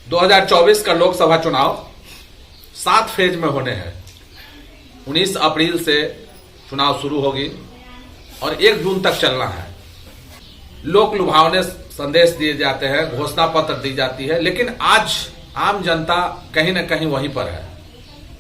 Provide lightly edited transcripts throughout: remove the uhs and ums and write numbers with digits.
2024 का लोकसभा चुनाव 7 फेज में होने हैं। 19 अप्रैल से चुनाव शुरू होगी और 1 जून तक चलना है। लोक लुभावने संदेश दिए जाते हैं, घोषणा पत्र दी जाती है, लेकिन आज आम जनता कहीं न कहीं वहीं पर है।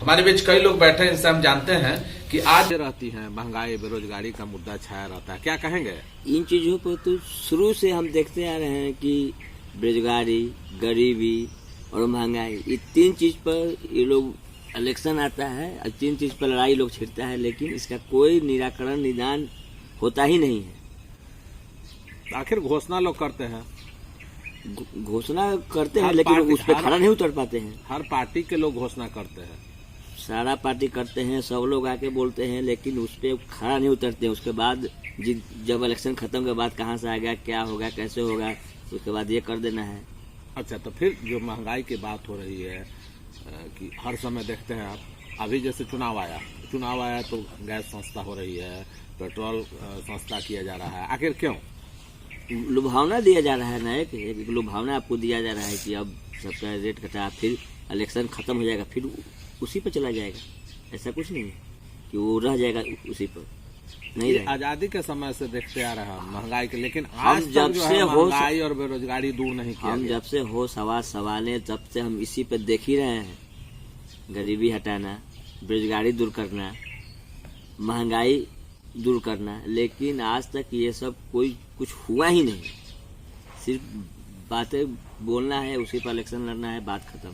हमारे बीच कई लोग बैठे हैं, इनसे हम जानते हैं कि आज रहती है महंगाई, बेरोजगारी का मुद्दा छाया रहता है। क्या कहेंगे? इन चीजों को तो शुरू से हम देखते आ रहे हैं कि बेरोजगारी, गरीबी और महंगाई, ये 3 चीज पर ये लोग इलेक्शन आता है और 3 चीज पर लड़ाई लोग छिड़ता है, लेकिन इसका कोई निराकरण, निदान होता ही नहीं है। आखिर घोषणा लोग करते हैं, घोषणा करते हैं, लेकिन उस पर खड़ा नहीं उतर पाते हैं। हर पार्टी के लोग घोषणा करते हैं, सारा पार्टी करते हैं, सब लोग आके बोलते हैं, लेकिन उस पर खड़ा नहीं उतरते हैं। उसके बाद जब इलेक्शन खत्म के बाद कहाँ से आ गया, क्या होगा, कैसे होगा, उसके बाद ये कर देना है। अच्छा, तो फिर जो महंगाई की बात हो रही है कि हर समय देखते हैं आप, अभी जैसे चुनाव आया तो गैस सस्ता हो रही है, पेट्रोल सस्ता किया जा रहा है। आखिर क्यों? लुभावना दिया जा रहा है ना, एक लुभावना आपको दिया जा रहा है कि अब सबका रेट घटा, फिर इलेक्शन खत्म हो जाएगा, फिर उसी पर चला जाएगा। ऐसा कुछ नहीं है कि वो रह जाएगा उसी पर, नहीं रहेगा। आजादी के समय से देखते आ रहा महंगाई के, लेकिन हम आज जब जो से है हो महंगाई और बेरोजगारी दूर नहीं किया हम गया। जब से हो सवाल तब से हम इसी पे देख ही रहे हैं। गरीबी हटाना, बेरोजगारी दूर करना, महंगाई दूर करना, लेकिन आज तक ये सब कुछ हुआ ही नहीं। सिर्फ बातें बोलना है, उसी पर इलेक्शन लड़ना है, बात खत्म।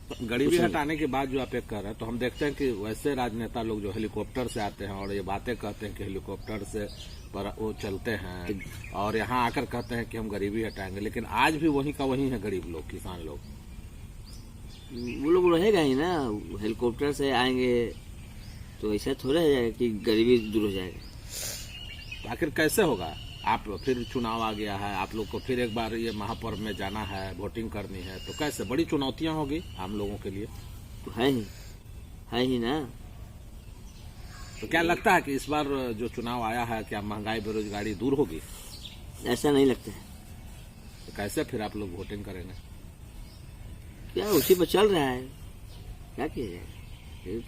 तो गरीबी हटाने के बाद जो आप एक कर रहे हैं, तो हम देखते हैं कि वैसे राजनेता लोग जो हेलीकॉप्टर से आते हैं और ये बातें कहते हैं कि हेलीकॉप्टर से पर वो चलते हैं और यहाँ आकर कहते हैं कि हम गरीबी हटाएंगे, लेकिन आज भी वहीं का वहीं है गरीब लोग, किसान लोग। वो लोग रहेगा ही ना, हेलीकॉप्टर से आएंगे तो ऐसा थोड़ा हो जाएगा कि गरीबी दूर हो जाएगा। तो आखिर कैसे होगा? आप फिर चुनाव आ गया है, आप लोग को फिर एक बार ये महापर्व में जाना है, वोटिंग करनी है, तो कैसे? बड़ी चुनौतियां होगी आम लोगों के लिए। तो है ही ना। तो क्या लगता है कि इस बार जो चुनाव आया है, क्या महंगाई, बेरोजगारी दूर होगी? ऐसा नहीं लगता है। तो कैसे फिर आप लोग वोटिंग करेंगे? क्या उसी पर चल रहा है, क्या किया जाए?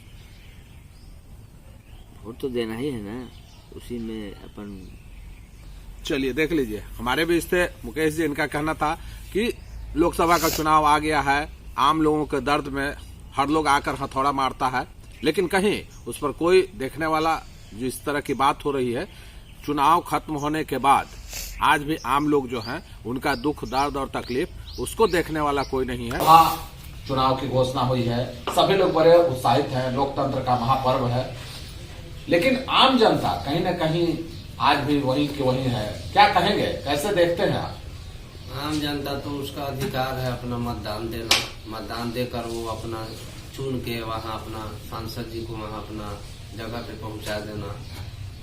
वोट तो देना ही है ना, उसी में अपन। चलिए देख लीजिए, हमारे बीच थे मुकेश जी। इनका कहना था कि लोकसभा का चुनाव आ गया है, आम लोगों के दर्द में हर लोग आकर हथौड़ा मारता है, लेकिन कहीं उस पर कोई देखने वाला, जो इस तरह की बात हो रही है, चुनाव खत्म होने के बाद आज भी आम लोग जो हैं, उनका दुख, दर्द और तकलीफ, उसको देखने वाला कोई नहीं है। चुनाव की घोषणा हुई है, सभी लोग बड़े उत्साहित हैं, लोकतंत्र का महापर्व है, लेकिन आम जनता कहीं न कहीं आज भी वही की वही है। क्या कहेंगे, कैसे देखते हैं आप? आम जनता तो उसका अधिकार है अपना मतदान देना, मतदान देकर वो अपना चुन के वहाँ अपना सांसद जी को वहाँ अपना जगह पे पहुँचा देना।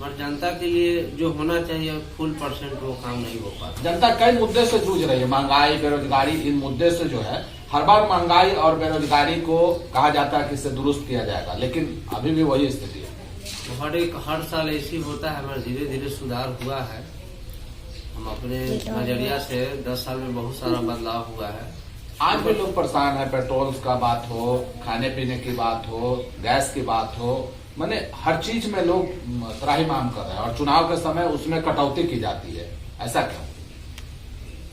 पर जनता के लिए जो होना चाहिए फुल % वो काम नहीं हो पाता। जनता कई मुद्दे से जूझ रही है, महंगाई, बेरोजगारी। इन मुद्दे से जो है, हर बार महंगाई और बेरोजगारी को कहा जाता है कि इसे दुरुस्त किया जाएगा, लेकिन अभी भी वही स्थिति है। हर साल ऐसी होता है, हमारा धीरे धीरे सुधार हुआ है। हम अपने नजरिया से 10 साल में बहुत सारा बदलाव हुआ है। आज भी लोग परेशान है, पेट्रोल का बात हो, खाने पीने की बात हो, गैस की बात हो, माने हर चीज में लोग त्राहिमाम कर रहे हैं, और चुनाव के समय उसमें कटौती की जाती है। ऐसा क्यों?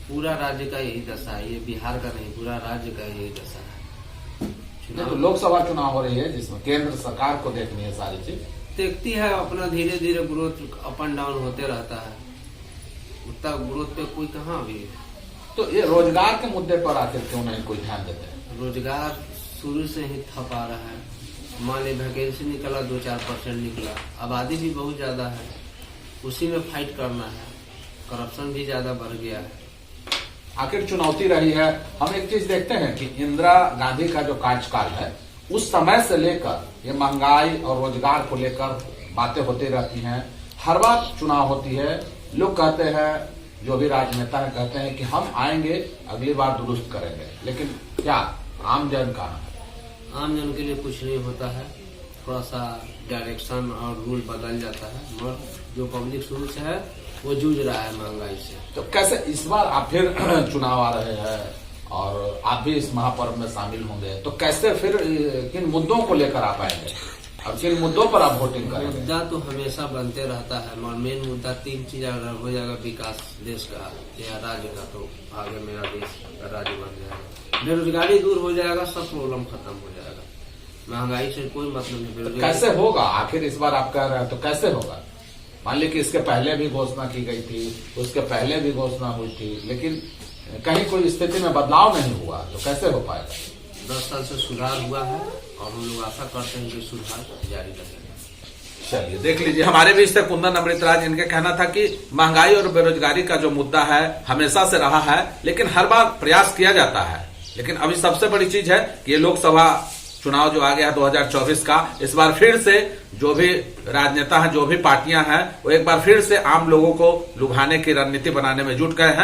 पूरा राज्य का यही दशा है, ये बिहार का नहीं, पूरा राज्य का यही दशा है। तो लोकसभा चुनाव हो रही है जिसमें केंद्र सरकार को देखनी है सारी चीज, देखती है, अपना धीरे धीरे ग्रोथ अप एंड डाउन होते रहता है, उतना ग्रोथ पे कोई कहाँ भी। तो ये रोजगार के मुद्दे पर आखिर क्यों नहीं कोई ध्यान देते हैं? रोजगार शुरू से ही ठप आ रहा है। मान ली वैकेंसी निकला, 2-4% निकला, आबादी भी बहुत ज्यादा है, उसी में फाइट करना है, करप्शन भी ज्यादा बढ़ गया है। आखिर चुनौती रही है। हम एक चीज देखते हैं कि इंदिरा गांधी का जो कार्यकाल है, उस समय से लेकर ये महंगाई और रोजगार को लेकर बातें होती रहती हैं। हर बार चुनाव होती है, लोग कहते हैं, जो भी राजनेता है कहते हैं कि हम आएंगे, अगली बार दुरुस्त करेंगे, लेकिन क्या आम जन का है? आम जन के लिए कुछ नहीं होता है, थोड़ा सा डायरेक्शन और रूल बदल जाता है, मगर जो पब्लिक शुरू से है वो जूझ रहा है महंगाई से। तो कैसे इस बार आप फिर चुनाव आ रहे हैं और आप भी इस महापर्व में शामिल होंगे, तो कैसे फिर किन मुद्दों को लेकर आप आएंगे और किन मुद्दों पर आप वोटिंग करेंगे? मुद्दा तो हमेशा बनते रहता है, मगर मेन मुद्दा 3 चीज अगर हो जाएगा, विकास देश का या राज्य का, तो आगे मेरा देश का राज्य बन जाएगा। बेरोजगारी दूर हो जाएगा, सब प्रॉब्लम खत्म हो जाएगा। महंगाई से कोई मतलब नहीं। बेरोजगारी कैसे होगा आखिर इस बार आप कह रहे हैं, तो कैसे होगा? मान लीजिए कि इसके पहले भी घोषणा की गई थी, उसके पहले भी घोषणा हुई थी, लेकिन कहीं कोई स्थिति में बदलाव नहीं हुआ, तो कैसे हो पाएगा? 10 साल से सुधार हुआ है और हम लोग आशा करते हैं कि सुधार जारी रहेगा। चलिए देख लीजिए, हमारे बीच से कुंदन अमृतराज, इनका कहना था कि महंगाई और बेरोजगारी का जो मुद्दा है हमेशा से रहा है, लेकिन हर बार प्रयास किया जाता है। लेकिन अभी सबसे बड़ी चीज है कि ये लोकसभा चुनाव जो आ गया है 2024 का, इस बार फिर से जो भी राजनेता हैं, जो भी पार्टियां हैं, वो एक बार फिर से आम लोगों को लुभाने की रणनीति बनाने में जुट गए हैं।